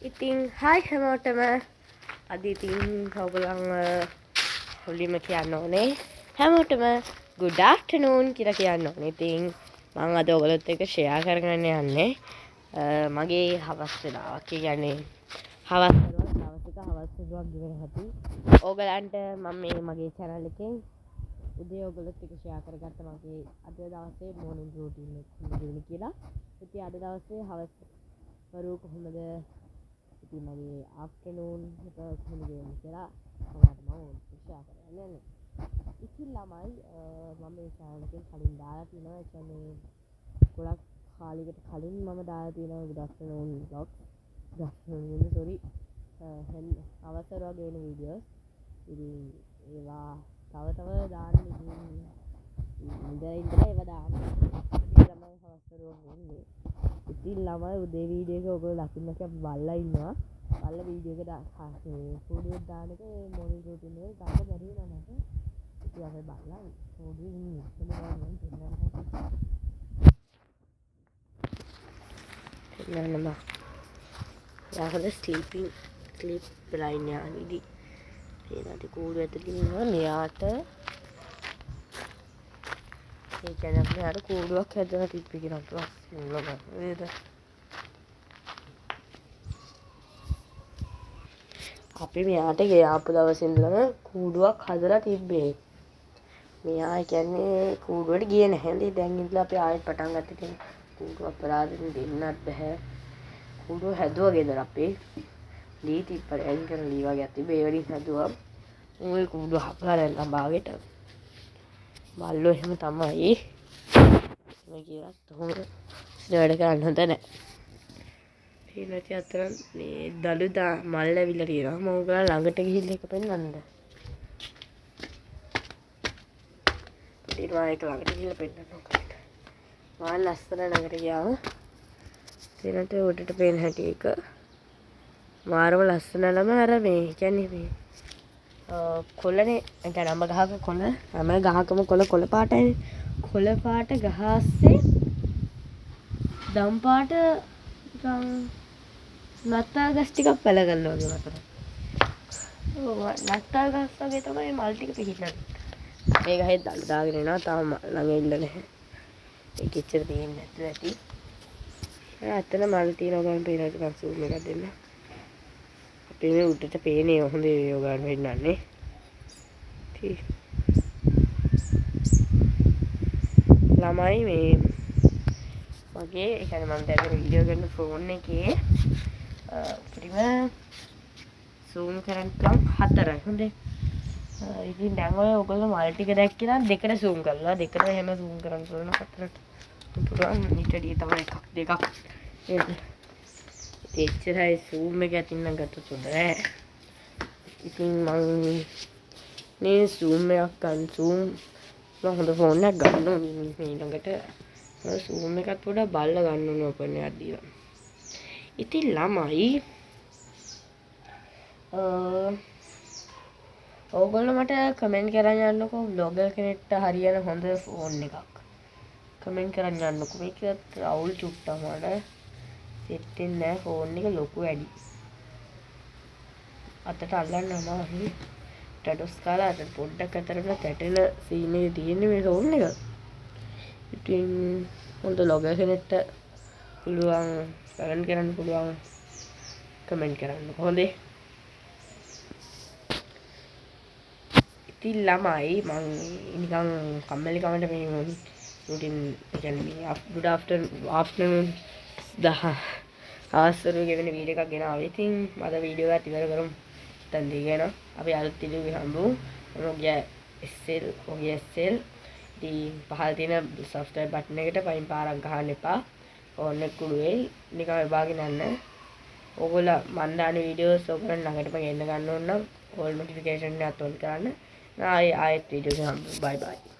ඉතින් හායි හැමෝටම අද ඉතින් ඔයගොල්ලන් මුලින්ම කියන්න ඕනේ හැමෝටම good afternoon කියලා කියන්න ඕනේ. ඉතින් මම අද ඔයගොල්ලොත් එක්ක ෂෙයා කරගන්න යන්නේ මගේ හවස් වෙලාවක්. ඒ කියන්නේ හවස් වරුවක් ඉවර හැටි. ඔයගලන්ට මම මගේ channel එකෙන් උදේ ඔයගොල්ලොත් එක්ක ෂෙයා කරගත්ත මගේ අද දවසේ morning routine එක කොහොමද කියලා. ඉතින් අද දවසේ හවස් වරුව කොහොමද ඉතින් මගේ afternoon එක කොහොමද කියලා ඔයාලට මම ෂෙයා කරන්න යන්නේ. ඉතින් ළමයි මම මේ channel එකෙන් කලින් දාලා තියෙනවා. ඒ කියන්නේ ගොඩක් කාලයකට කලින් මම දාලා තියෙනවා good afternoon vlog. good afternoon sorry අවසර වගේ වෙන වීඩියෝස්. ඉතින් ඒවා තව දාන්න ඉඳලා ඒවා දාන්න. ඉතින් ළමයි අවසරුවක් වෙන්නේ. ඉතින් ළමයි උදේ වීඩියෝ එක ඔයගොල්ලෝ දකින්න අපි බලලා ඉන්නවා. බලලා වීඩියෝ එක ෆෝටෝ දාන එක මොනිටර් routine එක ගන්න බැරි වෙනවා මට. ඉතින් අපි බලලා ෆෝටෝ ඉන්නේ. එන්නම යාකද ස්ලීප් line යන්නේ. ඒකට කූඩු ඇතුලේ ඉන්නවා මෙයාට. ඒ කියන්නේ අපි අර කූඩුවක් හැදලා තිබ්බේ කියලා නේද? අපි මෙයාට ගියාපු දවසේ ඉඳලම කූඩුවක් හදලා තිබ්බේ. මෙයා කියන්නේ කූඩුවට ගියේ නැහැ. දැන් ඉඳලා අපි ආයෙත් පටන් ගත්තා. කූඩුව අපරාධෙන් දෙන්නත් බෑ. කූඩුව හැදුවා ගෙදර අපේ. ලී තිප්පල ඇන් කරලා ලී වගේ තිබ්බේ. ඒ වලින් හැදුවා. ওই කූඩුව හපලා බාගෙට. බල්ලෝ එහෙම තමයි. මේ කියලත් කොහොම වැඩ කරන්න හොඳ නැහැ. ඊළඟට අතර මේ දලු මල් ඇවිල්ලා තියෙනවා. මම ඔයගොල්ලෝ ළඟට ගිහිල්ලා එක පෙන්නන්නද? ඊට ළඟට ගිහිල්ලා පෙන්නන්න ඕකට. මල් ලස්සන ළඟට ගියාම ඊළඟට උඩට පේන හැටි එක මාරම ලස්සන ළම අර මේ කියන්නේ මේ කොළනේ දැන් අඹ ගහක කොළ හැම ගහකම කොළ පාටයිනේ. කොළ පාට ගහ ASCII දම් පාට නත්තල් ගස් ටිකක් පැල ගන්නවා වගේ මතක. ඔව් නත්තල් ගස් වගේ තමයි මල් ටික පිහිටලා. මේ ගහේ දළු දාගෙන එනවා තාම ළඟ ඉන්න නැහැ. ඒක ඉච්චර දෙන්නේ නැතුව ඇති. අතන මල් තියෙනවා ගමන් පේනවා ටිකක් zoom එකක් දෙන්න. පේන උඩට පේනේ හොඳේ යෝගාන් වෙන්නන්නේ. ළමයි මේ මගේ ඒ කියන්නේ මම දැන් වීඩියෝ කරන ෆෝන් එකේ උඩින්ම zoom කරන්න පුළුවන් 4යි හොඳේ. ඉතින් දැන් ඔයගොල්ලෝ මල්ටි එක දැක්කේ නම් දෙකට zoom කරලා දෙකට එහෙම zoom කරන්න පුළුවන් 4ට පුළුවන් ඊට වඩා තමයි එකක් දෙකක් නේද? එච්චරයි zoom එක ඇතින් නම් ගත්තොත් හොඳ නෑ. ඉතින් මම මේ zoom එකක් ගන්න zoom මම හොඳ ෆෝන් එකක් ගන්න ඕනේ ඊළඟට zoom එකත් පොඩ්ඩක් බලලා ගන්න ඕනේ ඕපන් එකක් දීලා. ඉතින් ළමයි ඕගොල්ලෝ මට කමෙන්ට් කරන් යන්නකෝ බ්ලොගර් කෙනෙක්ට හරියන හොඳ ෆෝන් එකක්. කමෙන්ට් කරන් යන්නකෝ. මේක රවුල් චුට්ටක් මට සෙට් වෙන්නේ නැහැ ෆෝන් එක ලොකු වැඩි. අතට අල්ලන්න අමාරුයි. ටඩොස් කාලා අත පොඩ්ඩක් අතරම තැටෙන සීන් එක තියෙන්නේ මේ ෆෝන් එක. ඉතින් හොඳ බ්ලොගර් කෙනෙක්ට පුළුවන් කමෙන්ට් කරන්න පුළුවන් කමෙන්ට් කරන්න හොඳේ. ඉතින් ළමයි මං නිකන් කම්මැලි කමට මේ මුටින් ඒ කියන්නේ මේ good afternoon ආසරු ගෙවෙන වීඩියෝ එකක් ගෙනාවා. ඉතින් අද වීඩියෝ එකත් ඉවර කරමු. දැන් දිගන අපි අලුත් වීඩියෝ එකක් හම්බුමු. ඔගේ SL ඉතින් පහළ තියෙන subscribe button එකට පයින් පාරක් ගහන්න එපා. ඕන්න කුඩු වෙයි. නිකන් එපාගෙන යන්න. ඕගොල්ලෝ මන් දාන වීඩියෝස් ඔයගොල්ලන් ළඟටම ගෙන්න ගන්න ඕන නම් all notification එකත් on කරන්න. ආයෙත් වීඩියෝ එක හම්බුමු. bye bye.